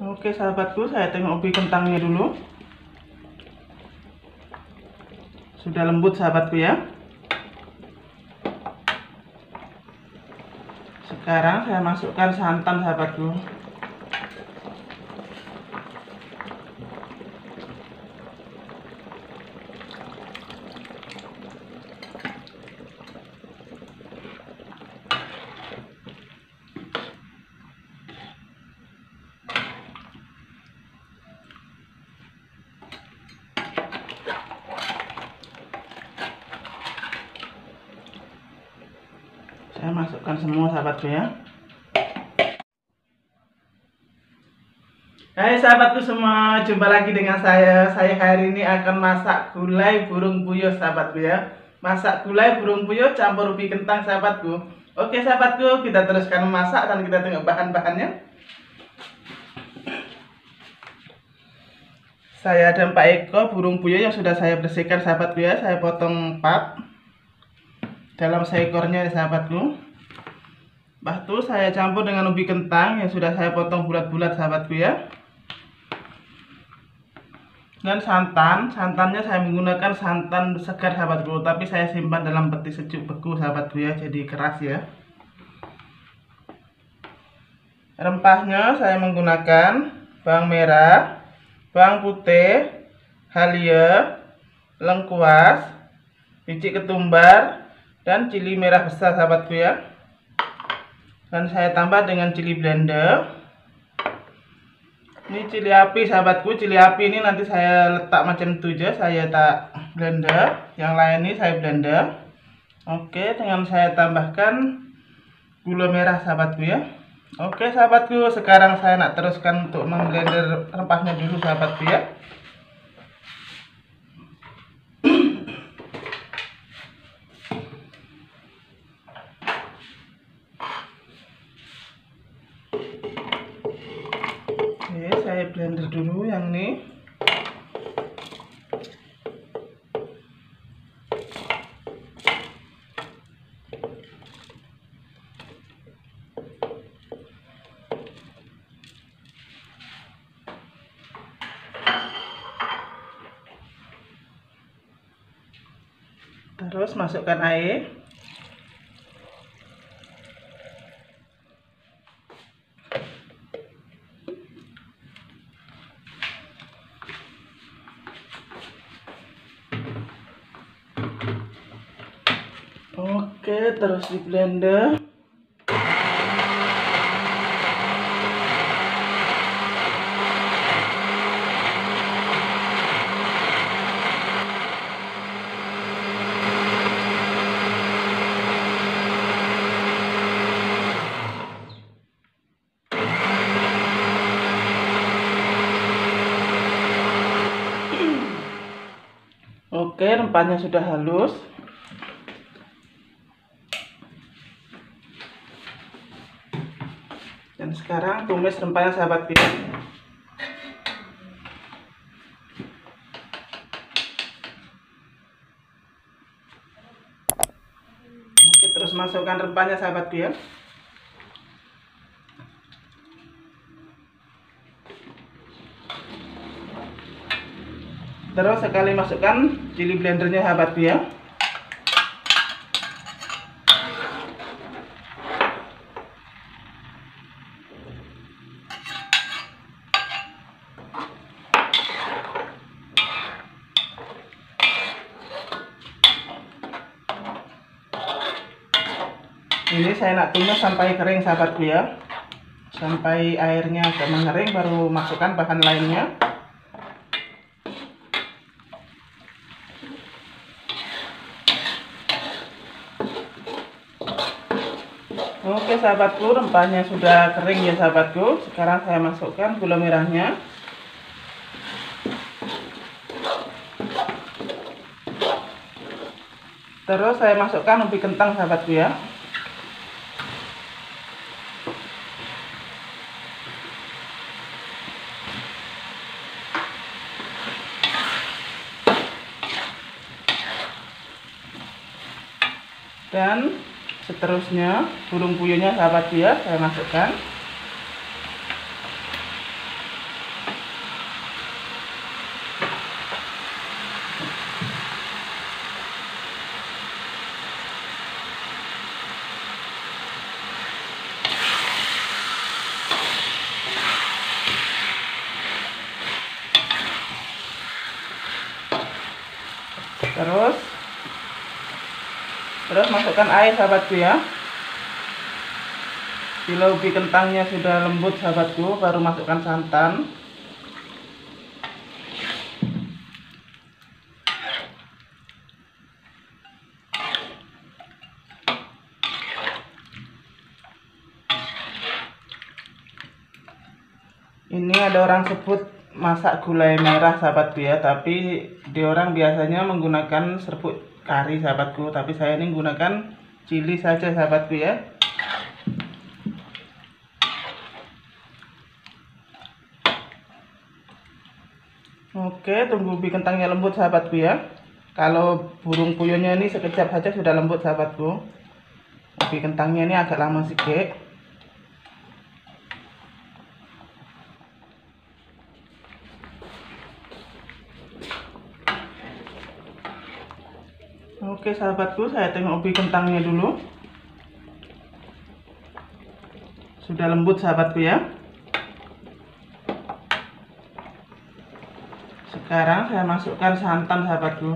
Oke sahabatku, saya tengok ubi kentangnya dulu. Sudah lembut sahabatku ya. Sekarang saya masukkan santan sahabatku. Saya masukkan semua sahabatku ya. Hai sahabatku semua, jumpa lagi dengan saya. Saya hari ini akan masak gulai burung puyuh sahabatku ya. Masak gulai burung puyuh campur ubi kentang sahabatku. Oke sahabatku, kita teruskan memasak dan kita tengok bahan-bahannya. Saya ada 4 ekor burung puyuh yang sudah saya bersihkan sahabatku ya. Saya potong 4 dalam seekornya sahabatku. Batu saya campur dengan ubi kentang yang sudah saya potong bulat-bulat sahabatku ya. Dan santannya saya menggunakan santan segar sahabatku, tapi saya simpan dalam peti sejuk beku sahabatku ya, jadi keras ya. Rempahnya saya menggunakan bawang merah, bawang putih, halia, lengkuas, biji ketumbar, dan cili merah besar sahabatku ya. Dan saya tambah dengan cili blender. Ini cili api sahabatku, cili api ini nanti saya letak macam itu aja, saya tak blender. Yang lain ini saya blender. Oke, dengan saya tambahkan gula merah sahabatku ya. Oke sahabatku, sekarang saya nak teruskan untuk memblender rempahnya dulu sahabatku ya. Oke, saya blender dulu yang ini. Terus masukkan air. Oke, terus di blender. Oke, rempahnya sudah halus. Dan sekarang tumis rempahnya sahabat kita. Oke, terus masukkan rempahnya sahabat ya. Terus sekali masukkan cili blendernya sahabat ya. Ini saya nak tumis sampai kering sahabatku ya. Sampai airnya agak mengering baru masukkan bahan lainnya. Oke sahabatku, rempahnya sudah kering ya sahabatku. Sekarang saya masukkan gula merahnya. Terus saya masukkan ubi kentang sahabatku ya. Dan seterusnya burung puyuhnya sahabatku ya, saya masukkan. Terus masukkan air sahabatku ya. Bila ubi kentangnya sudah lembut sahabatku, baru masukkan santan. Ini ada orang sebut masak gulai merah sahabatku ya, tapi di orang biasanya menggunakan serbuk kari sahabatku, tapi saya ini menggunakan cili saja sahabatku ya. Oke, tunggu ubi kentangnya lembut sahabatku ya. Kalau burung puyuhnya ini sekejap saja sudah lembut sahabatku. Ubi kentangnya ini agak lama sedikit. Oke sahabatku, saya tengok ubi kentangnya dulu. Sudah lembut sahabatku ya. Sekarang saya masukkan santan sahabatku.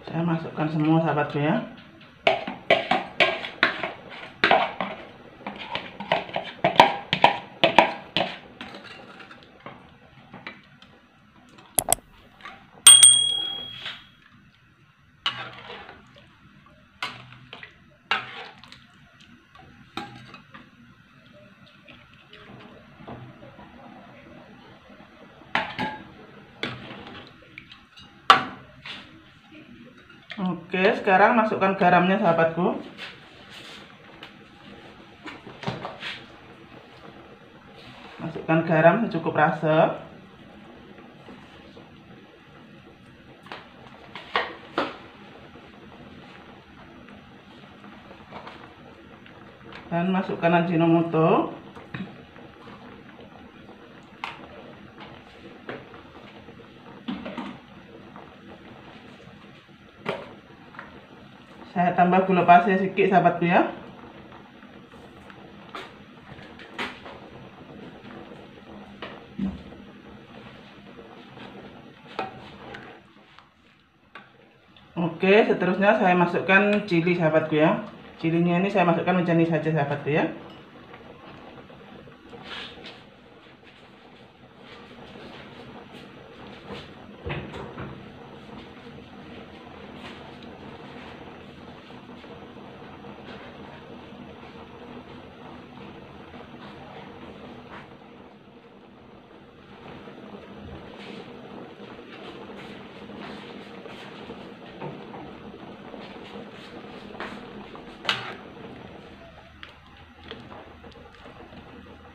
Saya masukkan semua sahabatku ya. Oke, sekarang masukkan garamnya sahabatku. Masukkan garam secukup rasa. Dan masukkan Ajinomoto. Saya tambah gula pasir sedikit sahabatku ya. Oke, seterusnya saya masukkan cili sahabatku ya. Cilinya ini saya masukkan hujan saja sahabatku ya.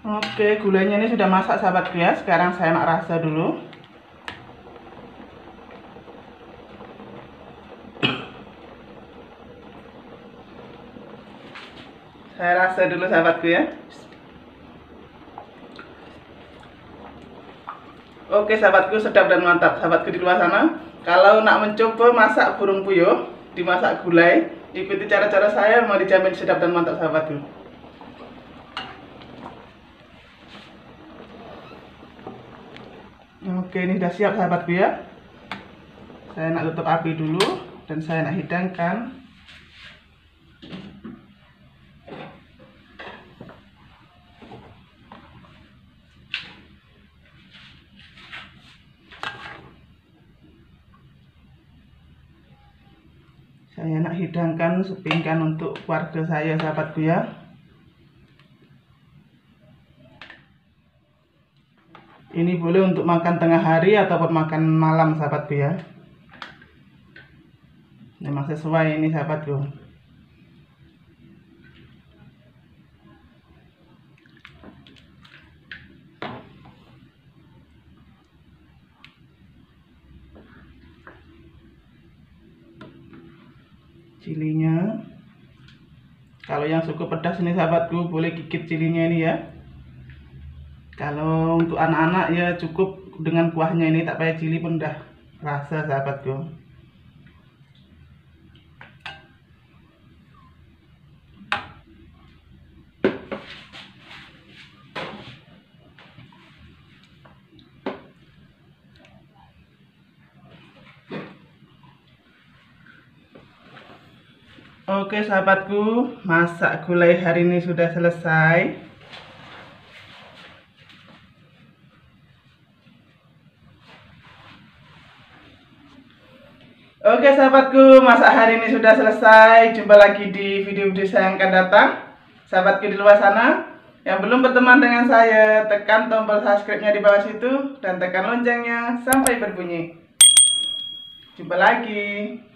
Oke, gulanya ini sudah masak sahabatku ya. Sekarang saya nak rasa dulu. Saya rasa dulu sahabatku ya. Oke sahabatku, sedap dan mantap. Sahabatku di luar sana, kalau nak mencoba masak burung puyuh dimasak gulai, ikuti cara-cara saya, mau dijamin sedap dan mantap sahabatku. Oke, ini sudah siap sahabatku ya. Saya nak tutup api dulu dan saya nak hidangkan. Saya nak hidangkan sepinggan untuk keluarga saya sahabatku ya. Ini boleh untuk makan tengah hari ataupun makan malam sahabatku ya. Memang sesuai ini sahabatku. Cilinya. Kalau yang suka pedas ini sahabatku boleh gigit cilinya ini ya. Kalau untuk anak-anak ya cukup dengan kuahnya ini, tak payah cili pun udah rasa sahabatku. Oke sahabatku, masak gulai hari ini sudah selesai. Oke sahabatku, masak hari ini sudah selesai. Jumpa lagi di video-video saya yang akan datang. Sahabatku di luar sana yang belum berteman dengan saya, tekan tombol subscribe-nya di bawah situ dan tekan loncengnya sampai berbunyi. Jumpa lagi.